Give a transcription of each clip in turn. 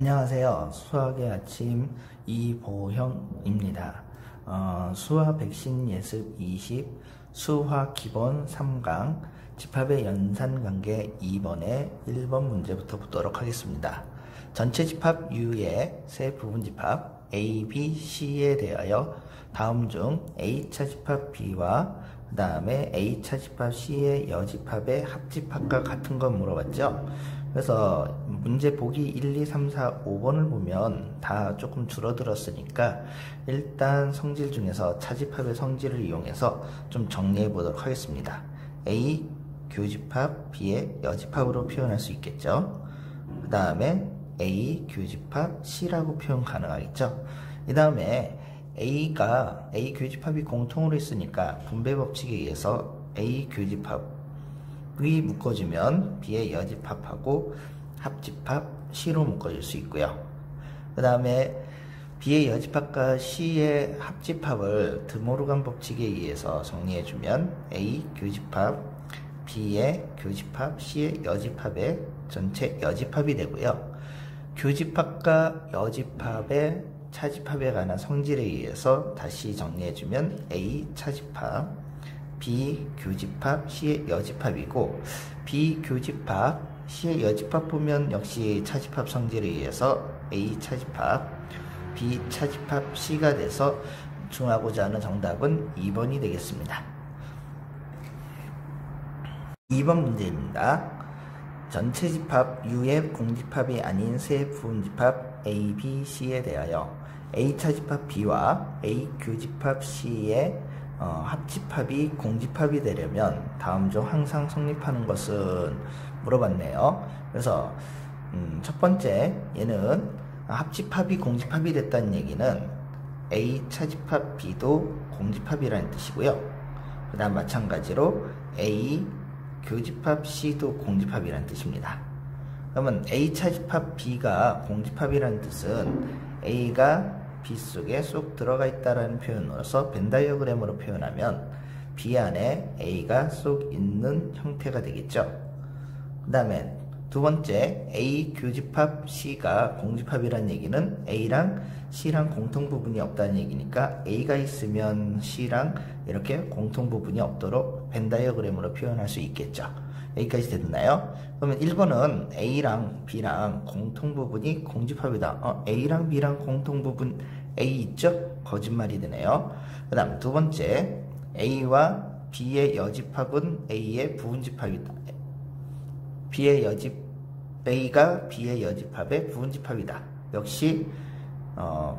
안녕하세요. 수학의 아침 이보형입니다. 수학 백신 예습 20 수학 기본 3강 집합의 연산관계 2번의 1번 문제부터 보도록 하겠습니다. 전체 집합 U의 세 부분 집합 A, B, C에 대하여 다음 중 A차 집합 B와 그 다음에 A차 집합 C의 여집합의 합집합과 같은 거 물어봤죠. 그래서 문제 보기 1, 2, 3, 4, 5번을 보면 다 조금 줄어들었으니까 일단 성질 중에서 차집합의 성질을 이용해서 좀 정리해 보도록 하겠습니다. A 교집합 B의 여집합으로 표현할 수 있겠죠. 그 다음에 A 교집합 C라고 표현 가능하겠죠. 이 다음에 A 교집합이 공통으로 있으니까 분배 법칙에 의해서 A 교집합 위 묶어주면 B의 여집합하고 합집합 C로 묶어줄 수 있고요. 그 다음에 B의 여집합과 C의 합집합을 드모르간 법칙에 의해서 정리해주면 A 교집합 B의 교집합 C의 여집합의 전체 여집합이 되고요. 교집합과 여집합의 차집합에 관한 성질에 의해서 다시 정리해주면 A 차집합 B 교집합 C의 여집합이고, B 교집합 C의 여집합 보면 역시 차집합 성질에 의해서 A 차집합 B 차집합 C가 돼서 중하고자 하는 정답은 2번이 되겠습니다. 2번 문제입니다. 전체 집합 U의 공집합이 아닌 세 부분집합 A, B, C에 대하여 A 차집합 B와 A 교집합 C의 합집합이 공집합이 되려면 다음 중 항상 성립하는 것은 물어봤네요. 그래서 첫 번째 얘는 합집합이 공집합이 됐다는 얘기는 A 차집합 B도 공집합이라는 뜻이고요. 그 다음 마찬가지로 A 교집합 C도 공집합이라는 뜻입니다. 그러면 A 차집합 B가 공집합이라는 뜻은 A가 B 속에 쏙 들어가 있다라는 표현으로서 벤 다이어그램으로 표현하면 B 안에 A가 쏙 있는 형태가 되겠죠. 그 다음에 두 번째 A 교집합 C가 공집합이라는 얘기는 A랑 C랑 공통 부분이 없다는 얘기니까 A가 있으면 C랑 이렇게 공통 부분이 없도록 벤 다이어그램으로 표현할 수 있겠죠. 여기까지 됐나요? 그러면 1번은 A랑 B랑 공통 부분이 공집합이다. A랑 B랑 공통 부분 A 있죠? 거짓말이 되네요. 그 다음 두 번째 A와 B의 여집합은 A의 부분집합이다. A가 B의 여집합의 부분집합이다. 역시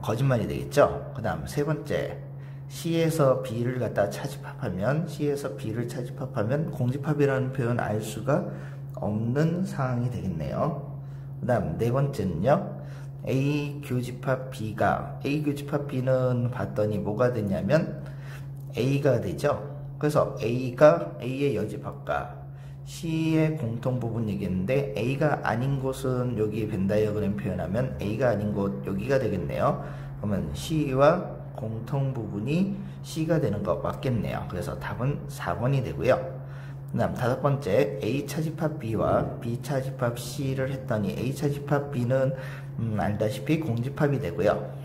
거짓말이 되겠죠? 그 다음 세 번째 C에서 B를 갖다 차집합하면 C에서 B를 차집합하면 공집합이라는 표현 알 수가 없는 상황이 되겠네요. 그 다음 네 번째는요. A 교집합 B는 봤더니 뭐가 되냐면 A가 되죠. 그래서 A가 A의 여집합과 C의 공통 부분 얘기했는데 A가 아닌 곳은 여기 벤 다이어그램 표현하면 A가 아닌 곳 여기가 되겠네요. 그러면 C와 공통 부분이 C가 되는 거 맞겠네요. 그래서 답은 4번이 되고요. 그 다음 다섯 번째 A 차집합 B와 B 차집합 C를 했더니 A 차집합 B는 알다시피 공집합이 되고요.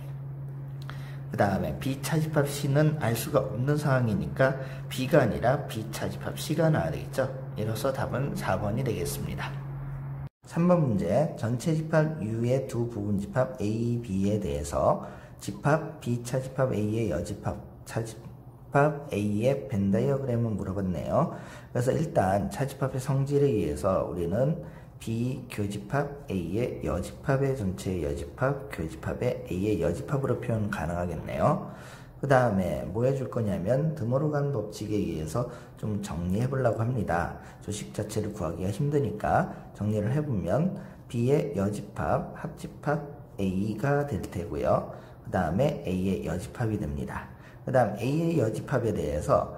그 다음에 B 차집합 C는 알 수가 없는 상황이니까 B가 아니라 B 차집합 C가 나와야 되겠죠. 이로써 답은 4번이 되겠습니다. 3번 문제 전체 집합 U의 두 부분 집합 A, B에 대해서 집합 B 차집합 A의 여집합 차집합 A의 벤 다이어그램을 물어봤네요. 그래서 일단 차집합의 성질에 의해서 우리는 B 교집합 A의 여집합의 전체 여집합 교집합의 A의 여집합으로 표현 가능하겠네요. 그 다음에 뭐 해줄 거냐면 드모르간 법칙에 의해서 좀 정리해 보려고 합니다. 조식 자체를 구하기가 힘드니까 정리를 해보면 B의 여집합 합집합 A가 될 테고요. 그 다음에 A의 여집합이 됩니다. 그 다음 A의 여집합에 대해서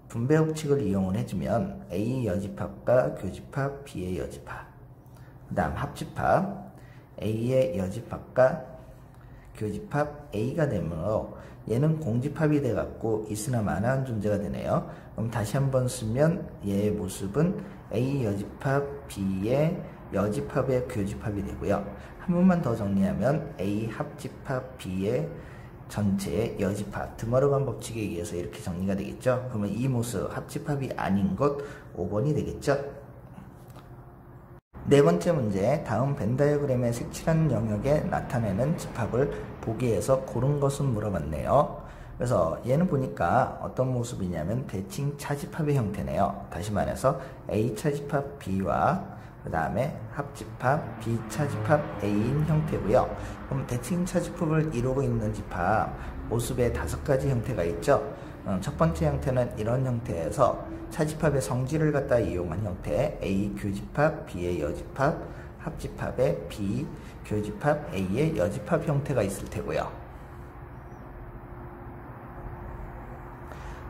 분배 법칙을 이용을 해주면 A 여집합과 교집합 B의 여집합, 그 다음 합집합 A의 여집합과 교집합 A가 되므로 얘는 공집합이 돼갖고 있으나 마나한 존재가 되네요. 그럼 다시 한번 쓰면 얘의 모습은 A 여집합 B의 여집합의 교집합이 되고요. 한 번만 더 정리하면 A 합집합 B의 전체의 여집합, 드머러간 법칙에 의해서 이렇게 정리가 되겠죠. 그러면 이 모습 합집합이 아닌 것 5번이 되겠죠. 네 번째 문제, 다음 벤 다이어그램의 색칠한 영역에 나타내는 집합을 보기에서 고른 것은 물어봤네요. 그래서 얘는 보니까 어떤 모습이냐면 대칭 차집합의 형태네요. 다시 말해서 A 차집합 B와 그 다음에 합집합 B 차집합 A인 형태고요. 그럼 대칭 차집합을 이루고 있는 집합 모습에 5가지 형태가 있죠. 첫 번째 형태는 이런 형태에서 차집합의 성질을 갖다 이용한 형태, A 교집합 B의 여집합, 합집합의 B 교집합 A의 여집합 형태가 있을 테고요.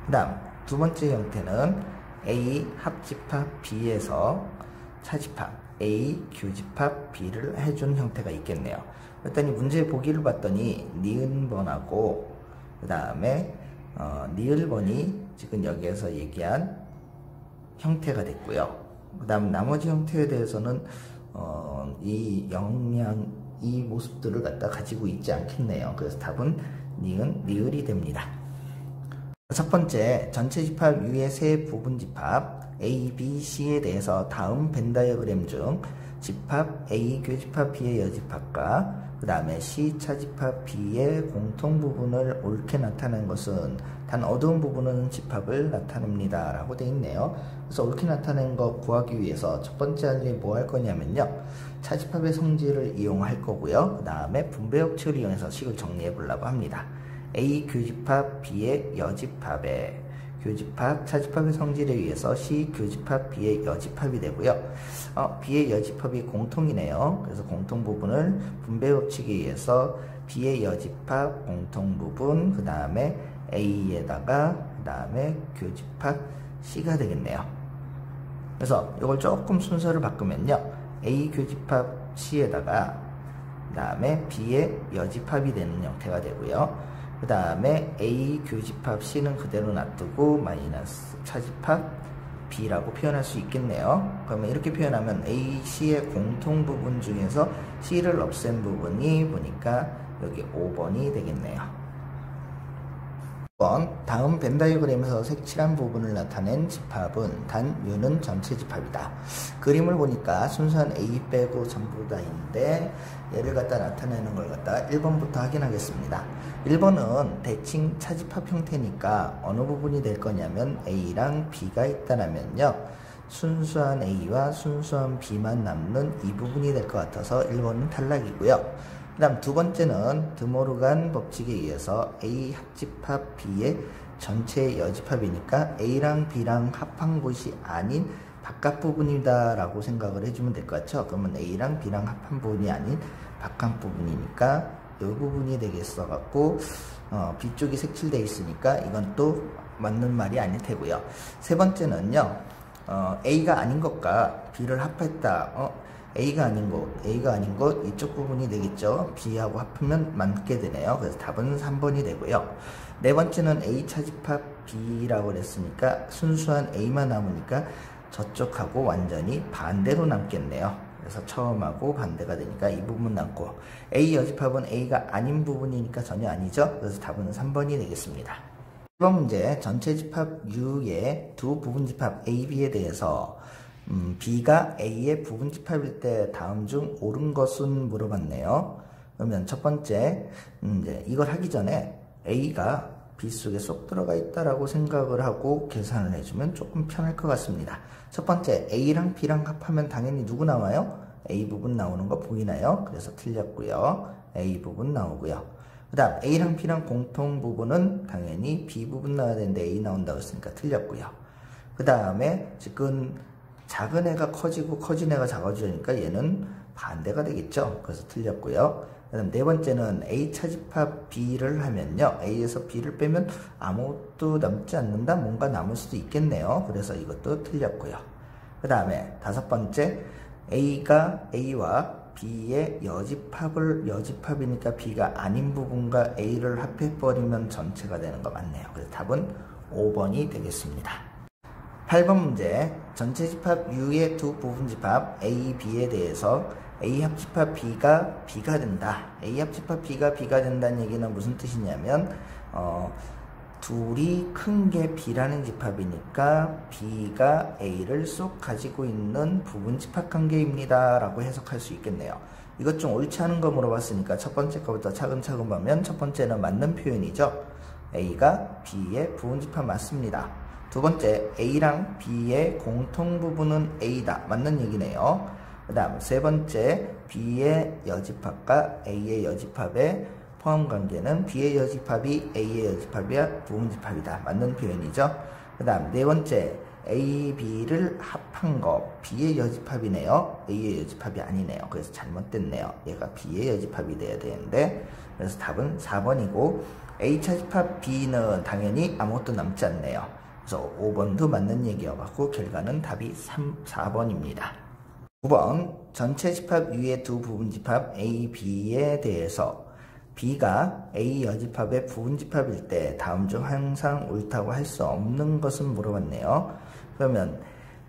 그 다음 두 번째 형태는 A 합집합 B에서 차집합 A 교집합 B를 해준 형태가 있겠네요. 그랬더니 문제 보기를 봤더니 니은번하고 그 다음에 니을번이 지금 여기에서 얘기한 형태가 됐고요. 그 다음 나머지 형태에 대해서는 이 모습들을 갖다 가지고 있지 않겠네요. 그래서 답은 니은, 니을이 됩니다. 첫 번째, 전체 집합 U의 세 부분 집합 A, B, C에 대해서 다음 벤 다이어그램 중 집합 A 교집합 B의 여집합과 그 다음에 C 차집합 B의 공통 부분을 옳게 나타낸 것은 단 어두운 부분은 집합을 나타냅니다 라고 되어 있네요. 그래서 옳게 나타낸 거 구하기 위해서 첫 번째 할 일이 뭐 할 거냐면요, 차집합의 성질을 이용할 거고요. 그 다음에 분배 법칙을 이용해서 식을 정리해 보려고 합니다. A 교집합 B의 여집합에 교집합 차집합의 성질에 의해서 C 교집합 B의 여집합이 되고요. B의 여집합이 공통이네요. 그래서 공통 부분을 분배 법칙에 의해서 B의 여집합 공통 부분, 그 다음에 A에다가 그 다음에 교집합 C가 되겠네요. 그래서 이걸 조금 순서를 바꾸면요, A 교집합 C에다가 그 다음에 B의 여집합이 되는 형태가 되고요. 그 다음에 A 교집합 C는 그대로 놔두고 마이너스 차집합 B라고 표현할 수 있겠네요. 그러면 이렇게 표현하면 A, C의 공통 부분 중에서 C를 없앤 부분이 보니까 여기 5번이 되겠네요. 5번, 다음 벤 다이어그램에서 색칠한 부분을 나타낸 집합은 단 U는 전체 집합이다. 그림을 보니까 순서는 A 빼고 전부 다 있는데 얘를 갖다 나타내는 걸 갖다 1번부터 확인하겠습니다. 1번은 대칭 차집합 형태니까 어느 부분이 될 거냐면 A랑 B가 있다라면요, 순수한 A와 순수한 B만 남는 이 부분이 될 것 같아서 1번은 탈락이고요. 그 다음 두 번째는 드모르간 법칙에 의해서 A 합집합 B의 전체 여집합이니까 A랑 B랑 합한 곳이 아닌 바깥 부분이다 라고 생각을 해주면 될 것 같죠. 그러면 A랑 B랑 합한 부분이 아닌 바깥 부분이니까 이 부분이 되겠어 갖고 B 쪽이 색칠되어 있으니까 이건 또 맞는 말이 아닐 테고요. 세 번째는요, A가 아닌 것과 B를 합했다. A가 아닌 것 이쪽 부분이 되겠죠. B하고 합하면 맞게 되네요. 그래서 답은 3번이 되고요. 네 번째는 A 차집합 B라고 그랬으니까 순수한 A만 남으니까 저쪽하고 완전히 반대로 남겠네요. 그래서 처음하고 반대가 되니까 이 부분 남고, A 여집합은 A가 아닌 부분이니까 전혀 아니죠. 그래서 답은 3번이 되겠습니다. 1번 문제, 전체 집합 U의 두 부분 집합 A, B에 대해서 B가 A의 부분 집합일 때 다음 중 옳은 것은 물어봤네요. 그러면 첫 번째, 이제 이걸 하기 전에 A가 B 속에 쏙 들어가 있다라고 생각을 하고 계산을 해주면 조금 편할 것 같습니다. 첫 번째, A랑 B랑 합하면 당연히 누구 나와요? A 부분 나오는 거 보이나요? 그래서 틀렸고요. A 부분 나오고요. 그 다음 A랑 B랑 공통 부분은 당연히 B 부분 나와야 되는데 A 나온다고 했으니까 틀렸고요. 그 다음에 지금 작은 애가 커지고 커진 애가 작아지니까 얘는 반대가 되겠죠. 그래서 틀렸고요. 그 다음 네 번째는 A 차집합 B를 하면요, A에서 B를 빼면 아무것도 남지 않는다, 뭔가 남을 수도 있겠네요. 그래서 이것도 틀렸고요. 그 다음에 다섯 번째, A가 A와 B의 여집합이니까 B가 아닌 부분과 A를 합해버리면 전체가 되는 거 맞네요. 그래서 답은 5번이 되겠습니다. 8번 문제, 전체 집합 U의 두 부분 집합 A, B에 대해서 A 합집합 B가 된다. A 합집합 B가 된다는 얘기는 무슨 뜻이냐면 둘이 큰 게 B라는 집합이니까 B가 A를 쏙 가지고 있는 부분 집합 관계입니다 라고 해석할 수 있겠네요. 이것 좀 옳지 않은 거 물어봤으니까 첫 번째 거부터 차근차근 보면 첫 번째는 맞는 표현이죠. A가 B의 부분 집합 맞습니다. 두 번째, A랑 B의 공통 부분은 A다. 맞는 얘기네요. 그 다음 세 번째, B의 여집합과 A의 여집합의 포함관계는 B의 여집합이 A의 여집합이야 부분집합이다. 맞는 표현이죠. 그 다음 네 번째, A, B를 합한 거 B의 여집합이네요. A의 여집합이 아니네요. 그래서 잘못됐네요. 얘가 B의 여집합이 돼야 되는데, 그래서 답은 4번이고 A 차집합 B는 당연히 아무것도 남지 않네요. 그래서 5번도 맞는 얘기여갖고 결과는 답이 4번입니다. 9번, 전체 집합 U의 두 부분 집합 A, B에 대해서 B가 A 여집합의 부분 집합일 때 다음 중 항상 옳다고 할 수 없는 것은 물어봤네요. 그러면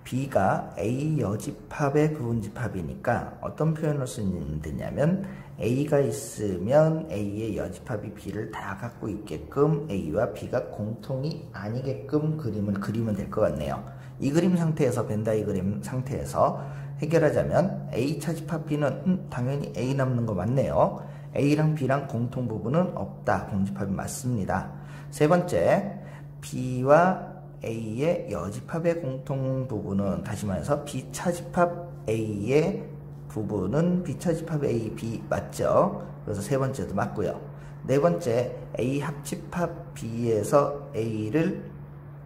B가 A 여집합의 부분 집합이니까 어떤 표현을 쓰면 되냐면 A가 있으면 A의 여집합이 B를 다 갖고 있게끔 A와 B가 공통이 아니게끔 그림을 그리면 될 것 같네요. 이 그림 상태에서 벤다이 그림 상태에서 해결하자면 A 차집합 B는 당연히 A 남는 거 맞네요. A랑 B랑 공통 부분은 없다. 공집합이 맞습니다. 세 번째, B와 A의 여집합의 공통 부분은 다시 말해서 B 차집합 A의 부분은 B 차집합 A, B 맞죠? 그래서 세 번째도 맞고요. 네 번째, A 합집합 B에서 A를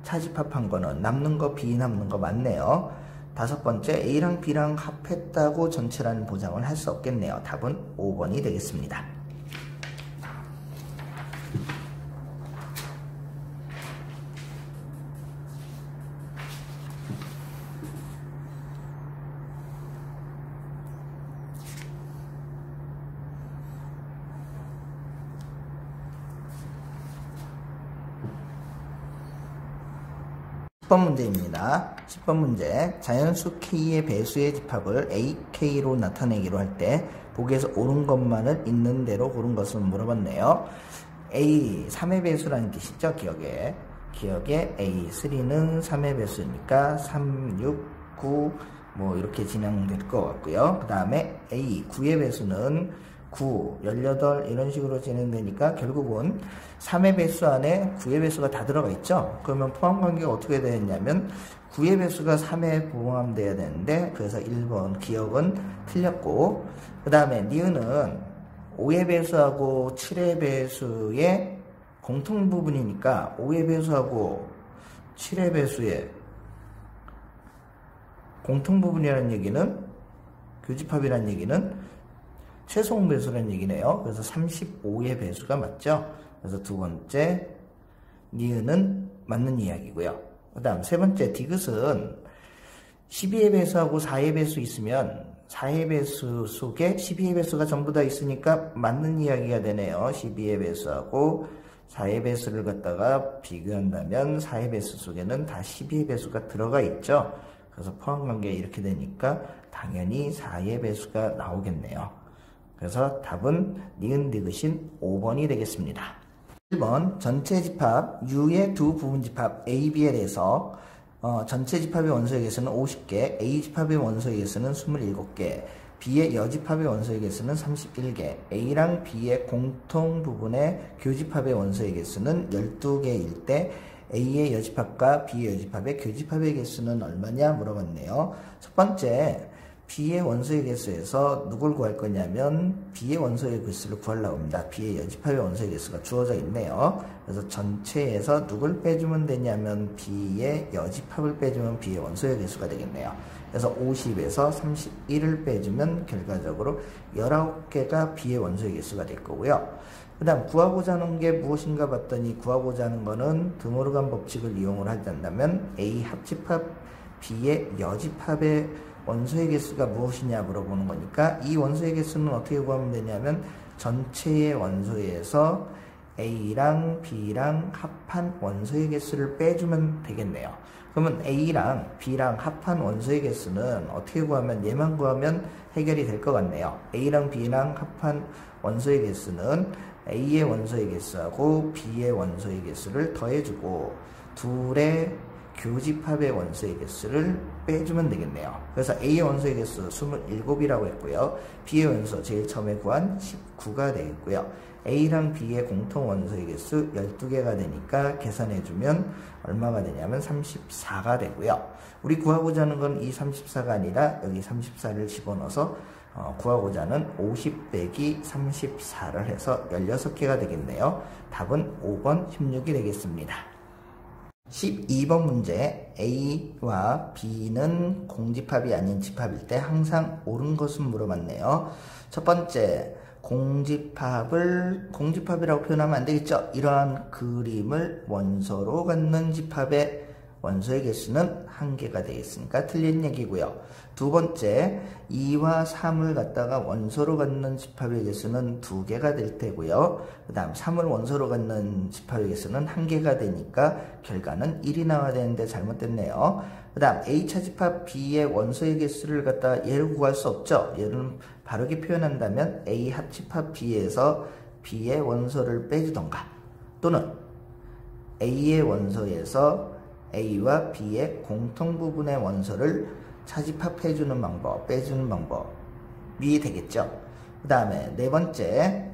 차집합한 거는 남는 거 B 남는 거 맞네요. 다섯 번째, A랑 B랑 합했다고 전체라는 보장을 할 수 없겠네요. 답은 5번이 되겠습니다. 10번 문제입니다. 10번 문제, 자연수 K의 배수의 집합을 AK로 나타내기로 할 때 보기에서 옳은 것만을 있는 대로 고른 것을 물어봤네요. A, 3의 배수라는 뜻이죠. 기억에 A3는 3의 배수니까 3, 6, 9 뭐 이렇게 진행될 것 같고요. 그 다음에 A, 9의 배수는 9, 18 이런 식으로 진행되니까 결국은 3의 배수 안에 9의 배수가 다 들어가 있죠. 그러면 포함관계가 어떻게 되었냐면 9의 배수가 3에 포함되어야 되는데 그래서 1번 기억은 틀렸고, 그 다음에 니은은 5의 배수하고 7의 배수의 공통 부분이니까 5의 배수하고 7의 배수의 공통 부분이라는 얘기는 교집합이라는 얘기는 최소공 배수라는 얘기네요. 그래서 35의 배수가 맞죠. 그래서 두 번째 니은은 맞는 이야기고요. 그 다음 세 번째 디귿은 12의 배수하고 4의 배수 있으면 4의 배수 속에 12의 배수가 전부 다 있으니까 맞는 이야기가 되네요. 12의 배수하고 4의 배수를 갖다가 비교한다면 4의 배수 속에는 다 12의 배수가 들어가 있죠. 그래서 포함관계 이렇게 되니까 당연히 4의 배수가 나오겠네요. 그래서 답은 니은 디귿인 5번이 되겠습니다. 1번, 전체 집합 U의 두 부분 집합 A, B에 대해서 전체 집합의 원소의 개수는 50개, A 집합의 원소의 개수는 27개, B의 여집합의 원소의 개수는 31개, A랑 B의 공통 부분의 교집합의 원소의 개수는 12개일 때 A의 여집합과 B의 여집합의 교집합의 개수는 얼마냐 물어봤네요. 첫 번째, B의 원소의 개수에서 누굴 구할 거냐면 B의 원소의 개수를 구하려고 합니다. B의 여집합의 원소의 개수가 주어져 있네요. 그래서 전체에서 누굴 빼주면 되냐면 B의 여집합을 빼주면 B의 원소의 개수가 되겠네요. 그래서 50에서 31을 빼주면 결과적으로 19개가 B의 원소의 개수가 될 거고요. 그 다음 구하고자 하는 게 무엇인가 봤더니 구하고자 하는 거는 드모르간 법칙을 이용을 한다면 A 합집합 B의 여집합의 원소의 개수가 무엇이냐 물어보는 거니까 이 원소의 개수는 어떻게 구하면 되냐면 전체의 원소에서 A랑 B랑 합한 원소의 개수를 빼주면 되겠네요. 그러면 A랑 B랑 합한 원소의 개수는 어떻게 구하면 얘만 구하면 해결이 될 것 같네요. A랑 B랑 합한 원소의 개수는 A의 원소의 개수하고 B의 원소의 개수를 더해주고 둘의 교집합의 원소의 개수를 빼주면 되겠네요. 그래서 A의 원소의 개수 27이라고 했고요. B의 원소 제일 처음에 구한 19가 되겠고요. A랑 B의 공통 원소의 개수 12개가 되니까 계산해주면 얼마가 되냐면 34가 되고요. 우리 구하고자 하는 건 이 34가 아니라 여기 34를 집어넣어서 구하고자 하는 50 빼기 34를 해서 16개가 되겠네요. 답은 5번 16이 되겠습니다. 12번 문제. A와 B는 공집합이 아닌 집합일 때 항상 옳은 것은 물어봤네요. 첫 번째, 공집합이라고 표현하면 안 되겠죠. 이러한 그림을 원소로 갖는 집합의 원소의 개수는 1개가 되겠으니까 틀린 얘기고요. 두 번째, 2와 3을 갖다가 원소로 갖는 집합의 개수는 2개가 될 테고요. 그 다음 3을 원소로 갖는 집합의 개수는 1개가 되니까 결과는 1이 나와야 되는데 잘못됐네요. 그 다음 A차 집합 B의 원소의 개수를 갖다가 얘를 구할 수 없죠. 얘를 바르게 표현한다면 A 합집합 B에서 B의 원소를 빼주던가, 또는 A의 원소에서 A와 B의 공통 부분의 원소를 차집합해주는 방법, 빼주는 방법이 되겠죠. 그 다음에 네 번째,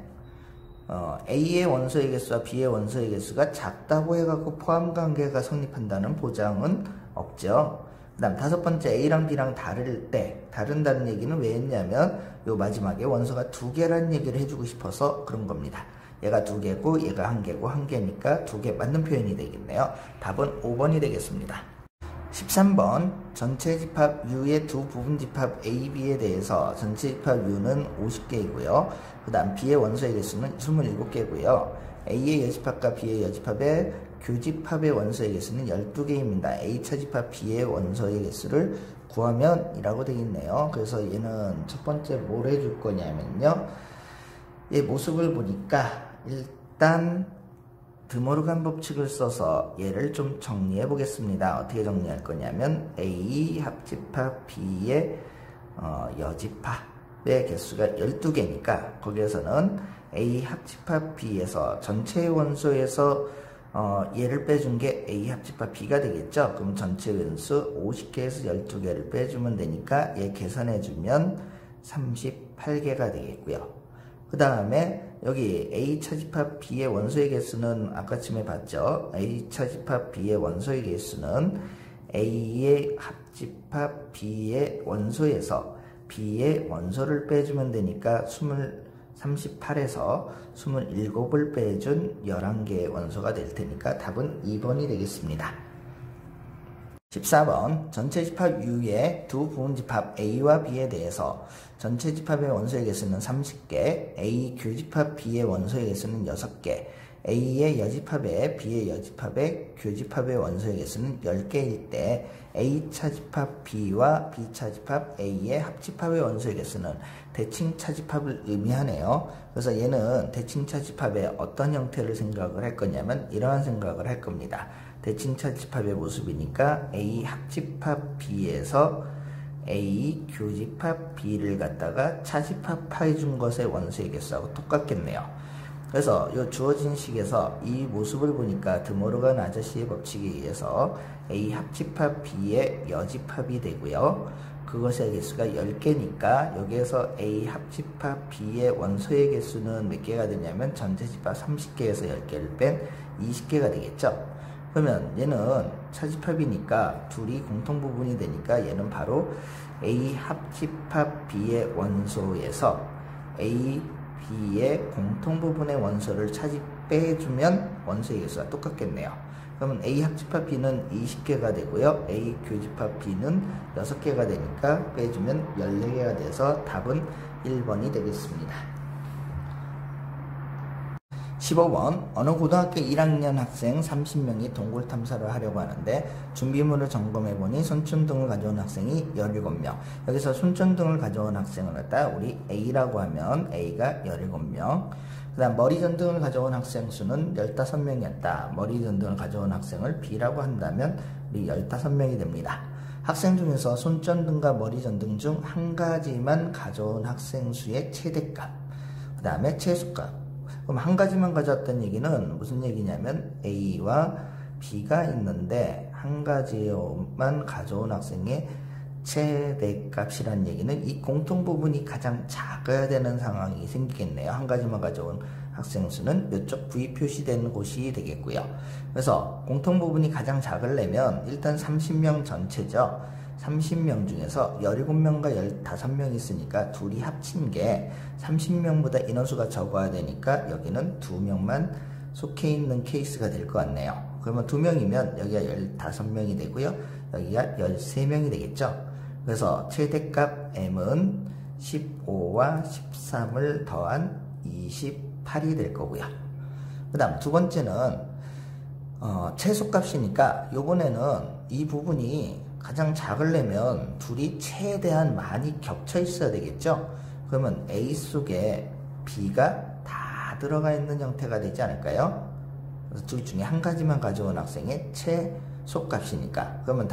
A의 원소의 개수와 B의 원소의 개수가 작다고 해갖고 포함관계가 성립한다는 보장은 없죠. 그 다음 다섯 번째, A랑 B랑 다를 때, 다른다는 얘기는 왜 했냐면 요 마지막에 원소가 2개라는 얘기를 해주고 싶어서 그런 겁니다. 얘가 2개고 얘가 1개고 1개니까 2개 맞는 표현이 되겠네요. 답은 5번이 되겠습니다. 13번, 전체 집합 U의 두 부분 집합 A, B에 대해서 전체 집합 U는 50개이고요. 그 다음 B의 원소의 개수는 27개고요. A의 여집합과 B의 여집합의 교집합의 원소의 개수는 12개입니다. A차 집합 B의 원소의 개수를 구하면 이라고 되겠네요. 그래서 얘는 첫 번째 뭘 해줄 거냐면요, 얘 모습을 보니까 일단 드모르간 법칙을 써서 얘를 좀 정리해 보겠습니다. 어떻게 정리할 거냐면 A 합집합 B의 여집합의 개수가 12개니까 거기에서는 A 합집합 B에서 전체 원소에서 얘를 빼준 게 A 합집합 B가 되겠죠. 그럼 전체 원수 50개에서 12개를 빼주면 되니까 얘 계산해주면 38개가 되겠고요. 그 다음에 여기 A 차집합 B의 원소의 개수는 아까쯤에 봤죠. A 차집합 B의 원소의 개수는 A의 합집합 B의 원소에서 B의 원소를 빼주면 되니까 38에서 27을 빼준 11개의 원소가 될 테니까 답은 2번이 되겠습니다. 14번, 전체 집합 U의 두 부분 집합 A와 B에 대해서 전체 집합의 원소의 개수는 30개, A 교집합 B의 원소의 개수는 6개, A의 여집합에 B의 여집합의 교집합의 원소의 개수는 10개일 때 A 차집합 B와 B 차집합 A의 합집합의 원소의 개수는 대칭 차집합을 의미하네요. 그래서 얘는 대칭 차집합의 어떤 형태를 생각을 할 거냐면 이러한 생각을 할 겁니다. 대칭 차집합의 모습이니까 A 합집합 B에서 A 교집합 B를 갖다가 차집합해 준 것의 원소의 개수하고 똑같겠네요. 그래서 이 주어진 식에서 이 모습을 보니까 드모르간 아저씨의 법칙에 의해서 A 합집합 B의 여집합이 되고요. 그것의 개수가 10개니까 여기에서 A 합집합 B의 원소의 개수는 몇 개가 되냐면 전체 집합 30개에서 10개를 뺀 20개가 되겠죠. 그러면 얘는 차집합이니까 둘이 공통 부분이 되니까 얘는 바로 A 합집합 B의 원소에서 A, B의 공통 부분의 원소를 빼주면 원소의 개수가 똑같겠네요. 그러면 A 합집합 B는 20개가 되고요. A 교집합 B는 6개가 되니까 빼주면 14개가 돼서 답은 1번이 되겠습니다. 15번 어느 고등학교 1학년 학생 30명이 동굴 탐사를 하려고 하는데 준비물을 점검해보니 손전등을 가져온 학생이 17명. 여기서 손전등을 가져온 학생을 갖다 우리 A라고 하면 A가 17명. 그 다음 머리전등을 가져온 학생 수는 15명이었다. 머리전등을 가져온 학생을 B라고 한다면 우리 15명이 됩니다. 학생 중에서 손전등과 머리전등 중 한 가지만 가져온 학생 수의 최대값, 그 다음에 최소값. 그럼 한 가지만 가져왔다는 얘기는 무슨 얘기냐면 A와 B가 있는데 한 가지만 가져온 학생의 최대값이라는 얘기는 이 공통 부분이 가장 작아야 되는 상황이 생기겠네요. 한 가지만 가져온 학생 수는 이쪽 V 표시된 곳이 되겠고요. 그래서 공통 부분이 가장 작으려면 일단 30명 전체죠. 30명 중에서 17명과 15명이 있으니까 둘이 합친 게 30명보다 인원수가 적어야 되니까 여기는 2명만 속해 있는 케이스가 될 것 같네요. 그러면 2명이면 여기가 15명이 되고요. 여기가 13명이 되겠죠. 그래서 최대값 M은 15와 13을 더한 28이 될 거고요. 그 다음 두 번째는 최소값이니까 이번에는 이 부분이 가장 작으려면 둘이 최대한 많이 겹쳐 있어야 되겠죠. 그러면 A 속에 B가 다 들어가 있는 형태가 되지 않을까요? 그래서 둘 중에 한 가지만 가져온 학생의 최소값이니까 그러면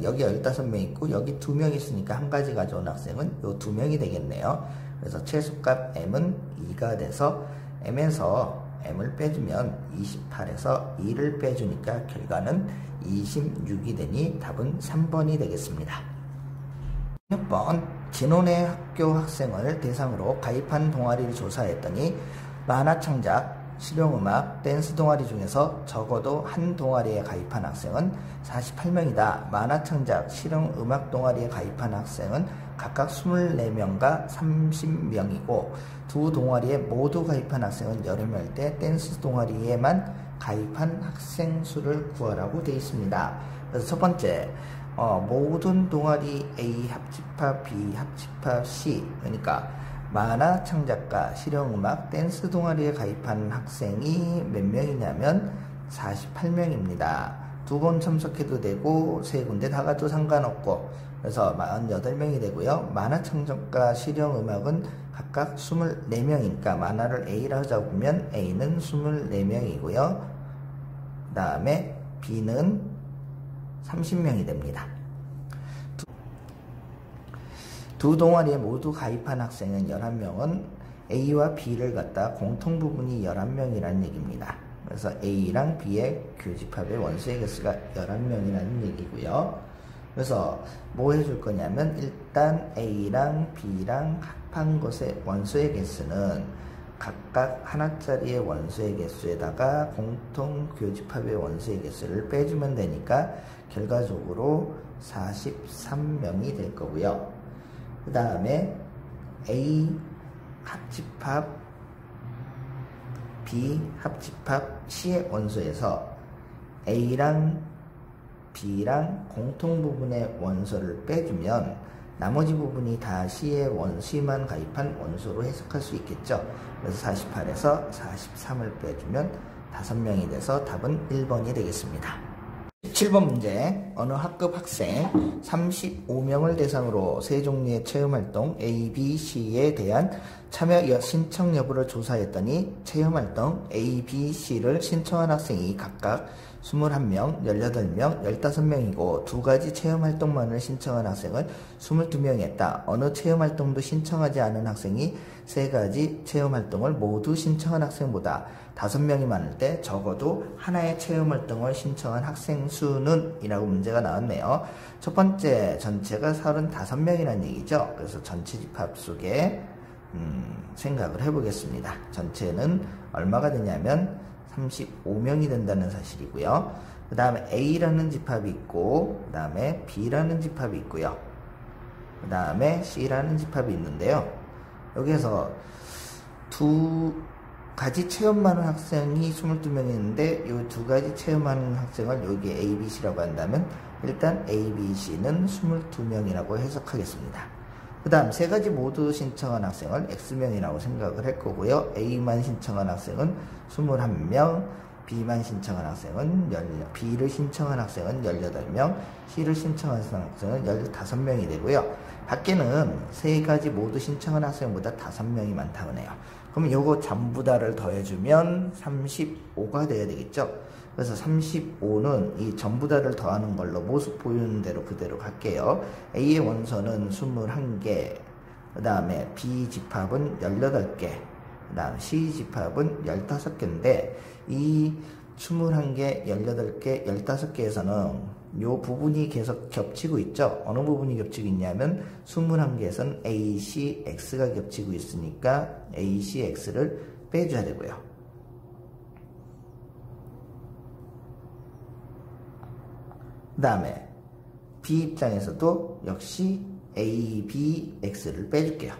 여기 15명 있고 여기 2명 있으니까 한 가지 가져온 학생은 요 2명이 되겠네요. 그래서 최소값 M은 2가 돼서 M에서 M을 빼주면 28에서 2를 빼주니까 결과는 26이 되니 답은 3번이 되겠습니다. 6번 진원의 학교 학생을 대상으로 가입한 동아리를 조사했더니 만화창작, 실용음악, 댄스 동아리 중에서 적어도 한 동아리에 가입한 학생은 48명이다. 만화창작, 실용음악 동아리에 가입한 학생은 각각 24명과 30명이고 두 동아리에 모두 가입한 학생은 11명일 때 댄스 동아리에만 가입한 학생 수를 구하라고 되어 있습니다. 그래서 첫 번째 모든 동아리 A 합집합, B 합집합, C 그러니까 만화 창작가, 실용음악, 댄스 동아리에 가입한 학생이 몇 명이냐면 48명입니다. 두 번 참석해도 되고 세 군데 다 가도 상관없고 그래서 48명이 되고요. 만화 창작가, 실용음악은 각각 24명이니까 만화를 A라고 잡으면 A는 24명이고요. 그 다음에 B는 30명이 됩니다. 두 동아리에 모두 가입한 학생은 11명은 A와 B를 갖다 공통 부분이 11명이라는 얘기입니다. 그래서 A랑 B의 교집합의 원수의 개수가 11명이라는 얘기고요. 그래서 뭐 해줄 거냐면 일단 A랑 B랑 합한 것의 원수의 개수는 각각 하나짜리의 원수의 개수에다가 공통 교집합의 원수의 개수를 빼주면 되니까 결과적으로 43명이 될 거고요. 그 다음에 A 합집합, B 합집합, C의 원소에서 A랑 B랑 공통 부분의 원소를 빼주면 나머지 부분이 다 C의 C만 가입한 원소로 해석할 수 있겠죠. 그래서 48에서 43을 빼주면 5명이 돼서 답은 1번이 되겠습니다. 7번 문제 어느 학급 학생 35명을 대상으로 세 종류의 체험활동 A, B, C에 대한 참여 신청 여부를 조사했더니 체험활동 A, B, C를 신청한 학생이 각각 21명, 18명, 15명이고 두 가지 체험활동만을 신청한 학생은 22명이 했다. 어느 체험활동도 신청하지 않은 학생이 세 가지 체험활동을 모두 신청한 학생보다 5명이 많을 때 적어도 하나의 체험활동을 신청한 학생 수는 이라고 문제가 나왔네요. 첫 번째 전체가 35명이라는 얘기죠. 그래서 전체 집합 속에 생각을 해보겠습니다. 전체는 얼마가 되냐면 35명이 된다는 사실이고요. 그 다음에 A라는 집합이 있고 그 다음에 B라는 집합이 있고요. 그 다음에 C라는 집합이 있는데요. 여기에서 두 가지 체험하는 학생이 22명이 있는데 이 두 가지 체험하는 학생을 여기 A, B, C라고 한다면 일단 A, B, C는 22명이라고 해석하겠습니다. 그 그 다음 세 가지 모두 신청한 학생을 X명이라고 생각을 할 거고요. A만 신청한 학생은 21명, B만 신청한 학생은 B를 신청한 학생은 18명, C를 신청한 학생은 15명이 되고요. 밖에는 세 가지 모두 신청한 학생보다 5명이 많다고 하네요. 그럼 요거 전부 다를 더해주면 35가 돼야 되겠죠. 그래서 35는 이 전부 다를 더하는 걸로 모습 보이는 대로 그대로 갈게요. A의 원소는 21개, 그 다음에 B 집합은 18개, 그 다음 C 집합은 15개인데 이 21개, 18개, 15개에서는 요 부분이 계속 겹치고 있죠. 어느 부분이 겹치고 있냐면 21개에서는 A, C, X가 겹치고 있으니까 A, C, X를 빼줘야 되고요. 그 다음에 B 입장에서도 역시 A, B, X를 빼줄게요.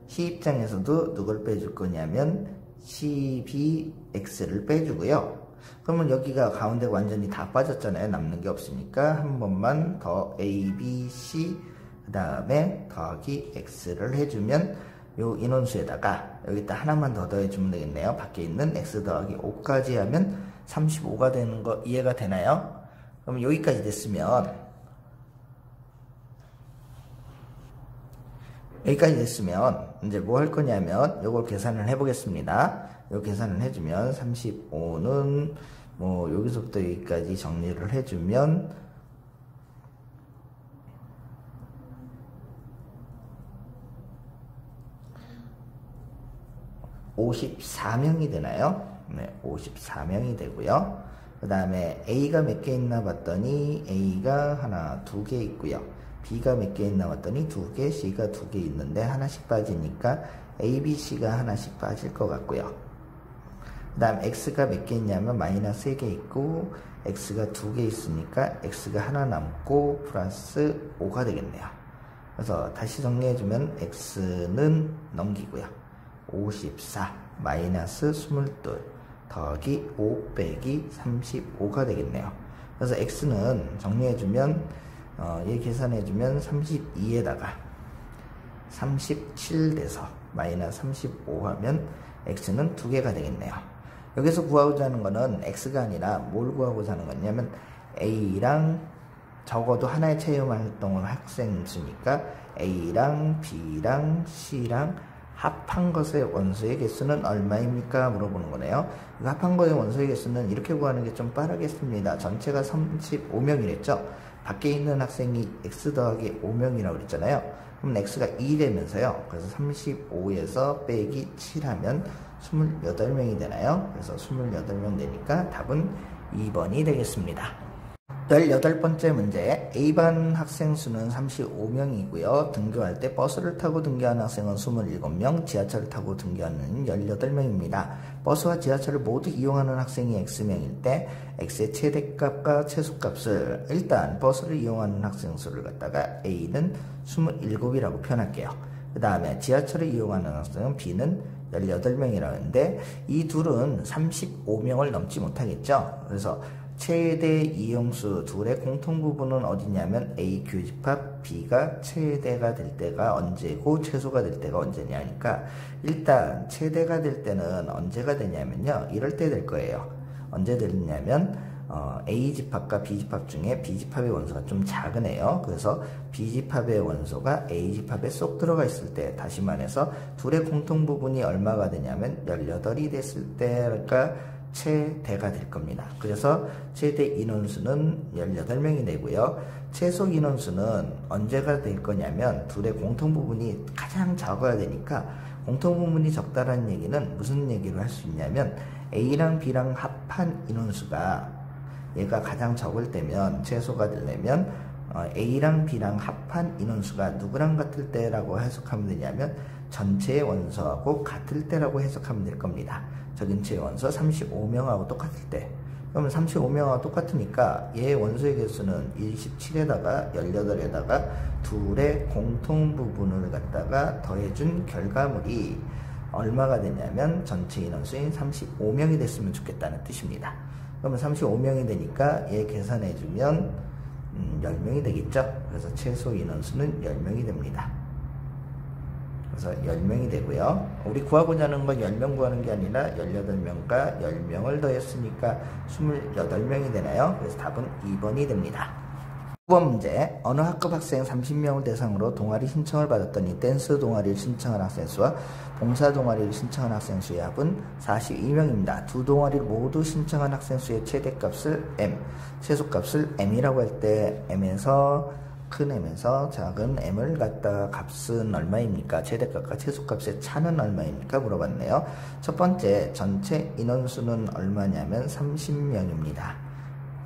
C 입장에서도 누굴 빼줄 거냐면 C, B, X를 빼주고요. 그러면 여기가 가운데 완전히 다 빠졌잖아요. 남는 게 없으니까 한 번만 더 A, B, C 그 다음에 더하기 X를 해주면 요 인원수에다가 여기다 하나만 더 더해주면 되겠네요. 밖에 있는 X 더하기 5까지 하면 35가 되는 거 이해가 되나요? 그럼 여기까지 됐으면 이제 뭐 할 거냐면 요걸 계산을 해 보겠습니다. 요 계산을 해주면 35는 뭐 여기서부터 여기까지 정리를 해주면 54명이 되나요? 네, 54명이 되고요. 그 다음에 A가 몇 개 있나 봤더니 A가 하나, 2개 있고요. B가 몇 개 있나 봤더니 2개, C가 2개 있는데 하나씩 빠지니까 A, B, C가 하나씩 빠질 것 같고요. 그 다음 X가 몇 개 있냐면 마이너스 3개 있고 X가 2개 있으니까 X가 하나 남고 플러스 5가 되겠네요. 그래서 다시 정리해주면 X는 넘기고요. 54 마이너스 22 더하기 5 빼기 35가 되겠네요. 그래서 X는 정리해주면 얘 계산해주면 32에다가 37 돼서 마이너스 35 하면 X는 2개가 되겠네요. 여기서 구하고자 하는 거는 X가 아니라 뭘 구하고자 하는 거냐면 A랑 적어도 하나의 체험 활동을 학생 수니까 A랑 B랑 C랑 합한 것의 원소의 개수는 얼마입니까? 물어보는 거네요. 합한 것의 원소의 개수는 이렇게 구하는 게 좀 빠르겠습니다. 전체가 35명이랬죠. 밖에 있는 학생이 X 더하기 5명이라고 그랬잖아요. 그럼 X가 2 되면서요. 그래서 35에서 빼기 7 하면 28명이 되나요? 그래서 28명 되니까 답은 2번이 되겠습니다. 18번째 문제. A반 학생 수는 35명이고요. 등교할 때 버스를 타고 등교하는 학생은 27명, 지하철을 타고 등교하는 18명입니다. 버스와 지하철을 모두 이용하는 학생이 X명일 때 X의 최대값과 최소값을 일단 버스를 이용하는 학생 수를 갖다가 A는 27이라고 표현할게요. 그 다음에 지하철을 이용하는 학생은 B는 18명이라고 하는데 이 둘은 35명을 넘지 못하겠죠. 그래서 최대 이용수 둘의 공통 부분은 어디냐면 A 교집합 B가 최대가 될 때가 언제고 최소가 될 때가 언제냐 하니까 일단 최대가 될 때는 언제가 되냐면요. 이럴 때 될 거예요. 언제 되냐면 A 집합과 B 집합 중에 B 집합의 원소가 좀 작으네요. 그래서 B 집합의 원소가 A 집합에 쏙 들어가 있을 때, 다시 말해서 둘의 공통 부분이 얼마가 되냐면 18이 됐을 때가 최대가 될 겁니다. 그래서 최대 인원수는 18명이 되고요. 최소 인원수는 언제가 될 거냐면 둘의 공통 부분이 가장 적어야 되니까, 공통 부분이 적다라는 얘기는 무슨 얘기를 할 수 있냐면 A랑 B랑 합한 인원수가 얘가 가장 적을 때면, 최소가 되려면 A랑 B랑 합한 인원수가 누구랑 같을 때라고 해석하면 되냐면 전체의 원소하고 같을 때라고 해석하면 될 겁니다. 전체의 원소 35명하고 똑같을 때. 그러면 35명하고 똑같으니까 얘 원소의 개수는 27에다가 18에다가 둘의 공통 부분을 갖다가 더해준 결과물이 얼마가 되냐면 전체 인원수인 35명이 됐으면 좋겠다는 뜻입니다. 그러면 35명이 되니까 얘 계산해주면 10명이 되겠죠. 그래서 최소 인원수는 10명이 됩니다. 그래서 10명이 되고요. 우리 구하고자 하는 건 10명 구하는 게 아니라 18명과 10명을 더했으니까 28명이 되나요? 그래서 답은 2번이 됩니다. 9번 문제. 어느 학급 학생 30명을 대상으로 동아리 신청을 받았더니 댄스 동아리를 신청한 학생 수와 봉사 동아리를 신청한 학생 수의 합은 42명입니다. 두 동아리를 모두 신청한 학생 수의 최대값을 M, 최소값을 M이라고 할 때 M에서 큰 M에서 작은 M을 갖다가 값은 얼마입니까? 최대값과 최소값의 차는 얼마입니까? 물어봤네요. 첫 번째, 전체 인원수는 얼마냐면 30명입니다.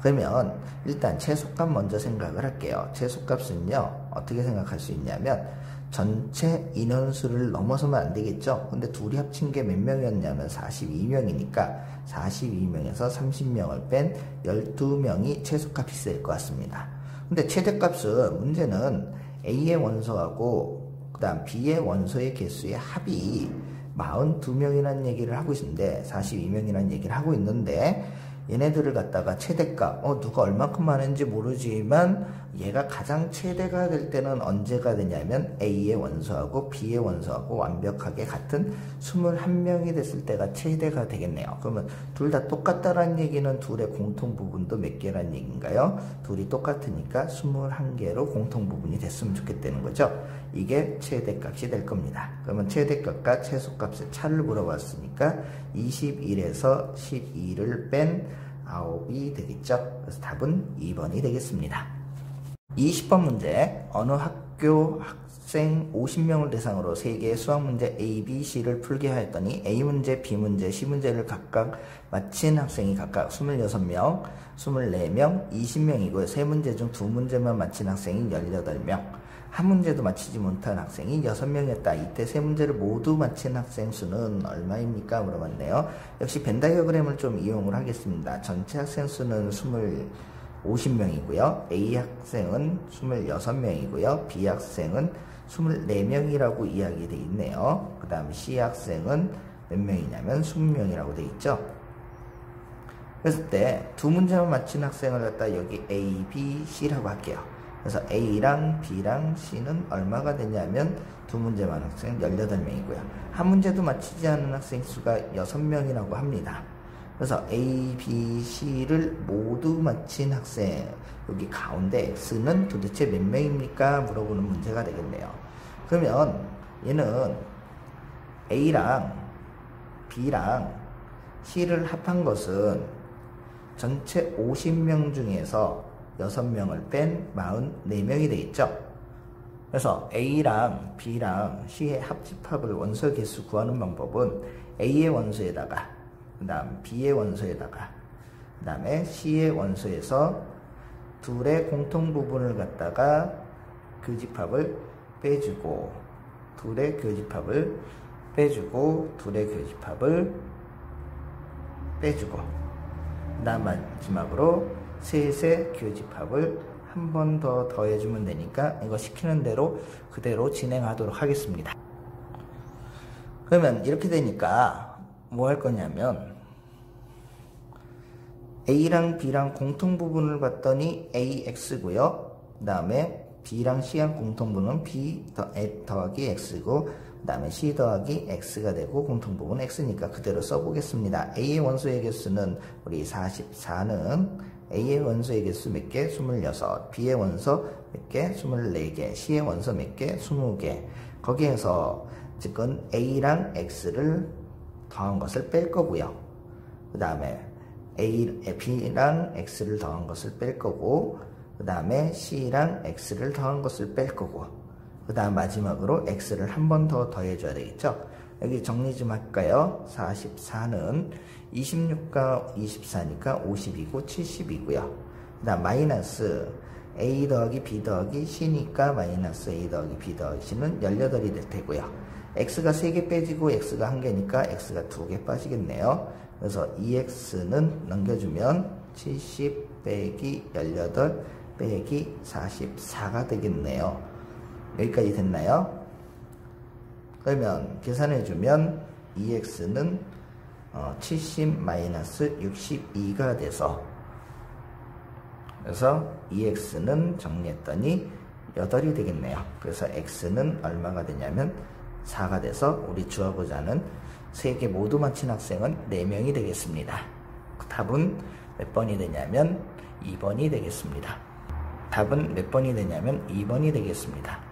그러면 일단 최소값 먼저 생각을 할게요. 최소값은요, 어떻게 생각할 수 있냐면 전체 인원수를 넘어서면 안 되겠죠? 근데 둘이 합친 게 몇 명이었냐면 42명이니까 42명에서 30명을 뺀 12명이 최소값이 될 것 같습니다. 근데 최대값은 문제는 A의 원소하고 그 다음 B의 원소의 개수의 합이 42명이라는 얘기를 하고 있는데 42명이라는 얘기를 하고 있는데 얘네들을 갖다가 최대값 누가 얼마큼 많은지 모르지만 얘가 가장 최대가 될 때는 언제가 되냐면 A의 원소하고 B의 원소하고 완벽하게 같은 21명이 됐을 때가 최대가 되겠네요. 그러면 둘 다 똑같다라는 얘기는 둘의 공통 부분도 몇 개라는 얘기인가요? 둘이 똑같으니까 21개로 공통 부분이 됐으면 좋겠다는 거죠. 이게 최대값이 될 겁니다. 그러면 최대값과 최소값의 차를 물어봤으니까 21에서 12를 뺀 9이 되겠죠. 그래서 답은 2번이 되겠습니다. 20번 문제. 어느 학교 학생 50명을 대상으로 3개의 수학 문제 A, B, C를 풀게 하였더니 A 문제, B 문제, C 문제를 각각 마친 학생이 각각 26명, 24명, 20명이고요. 3문제 중 2문제만 마친 학생이 18명. 한 문제도 맞히지 못한 학생이 6명이었다. 이때 3문제를 모두 마친 학생 수는 얼마입니까? 물어봤네요. 역시 벤 다이어그램을 좀 이용을 하겠습니다. 전체 학생 수는 50명이고요. A 학생은 26명이고요. B 학생은 24명이라고 이야기되어 있네요. 그 다음 C 학생은 몇 명이냐면 20명이라고 되어 있죠. 그랬을 때 두 문제만 맞힌 학생을 갖다 여기 A, B, C라고 할게요. 그래서 A랑 B랑 C는 얼마가 되냐면 두 문제만 학생 18명이고요. 한 문제도 맞히지 않은 학생 수가 6명이라고 합니다. 그래서 A, B, C를 모두 맞힌 학생, 여기 가운데 X는 도대체 몇 명입니까? 물어보는 문제가 되겠네요. 그러면 얘는 A랑 B랑 C를 합한 것은 전체 50명 중에서 6명을 뺀 44명이 되겠죠. 그래서 A랑 B랑 C의 합집합을 원소 개수 구하는 방법은 A의 원소에다가 그 다음 B의 원소에다가 그 다음에 C의 원소에서 둘의 공통 부분을 갖다가 교집합을 빼주고 둘의 교집합을 빼주고 둘의 교집합을 빼주고 그 다음 마지막으로 셋의 교집합을 한 번 더 더해주면 되니까 이거 시키는 대로 그대로 진행하도록 하겠습니다. 그러면 이렇게 되니까 뭐 할 거냐면 A랑 B랑 공통 부분을 봤더니 AX고요. 그 다음에 B랑 C랑 공통 부분은 B 더하기 X고 그 다음에 C 더하기 X가 되고 공통 부분 X니까 그대로 써보겠습니다. A의 원소의 개수는 우리 44는 A의 원소의 개수 몇 개? 26. B의 원소 몇 개? 24개. C의 원소 몇 개? 20개. 거기에서 지금 A랑 X를 더한 것을 뺄 거고요. 그 다음에 B랑 X를 더한 것을 뺄 거고 그 다음에 C랑 X를 더한 것을 뺄 거고 그 다음 마지막으로 X를 한 번 더 더해줘야 되겠죠. 여기 정리 좀 할까요? 44는 26과 24니까 50이고 70이고요. 그 다음 마이너스 A 더하기 B 더하기 C니까 마이너스 A 더하기 B 더하기 C는 18이 될 테고요. X가 3개 빼지고 X가 1개니까 X가 2개 빠지겠네요. 그래서 2X는 넘겨주면 70 빼기 18 빼기 44가 되겠네요. 여기까지 됐나요? 그러면 계산해주면 2X는 70-62가 돼서 그래서 2X는 정리했더니 8이 되겠네요. 그래서 X는 얼마가 되냐면 4가 돼서 우리 주하고자 하는 3개 모두 맞힌 학생은 4명이 되겠습니다. 답은 몇 번이 되냐면 2번이 되겠습니다. 답은 몇 번이 되냐면 2번이 되겠습니다.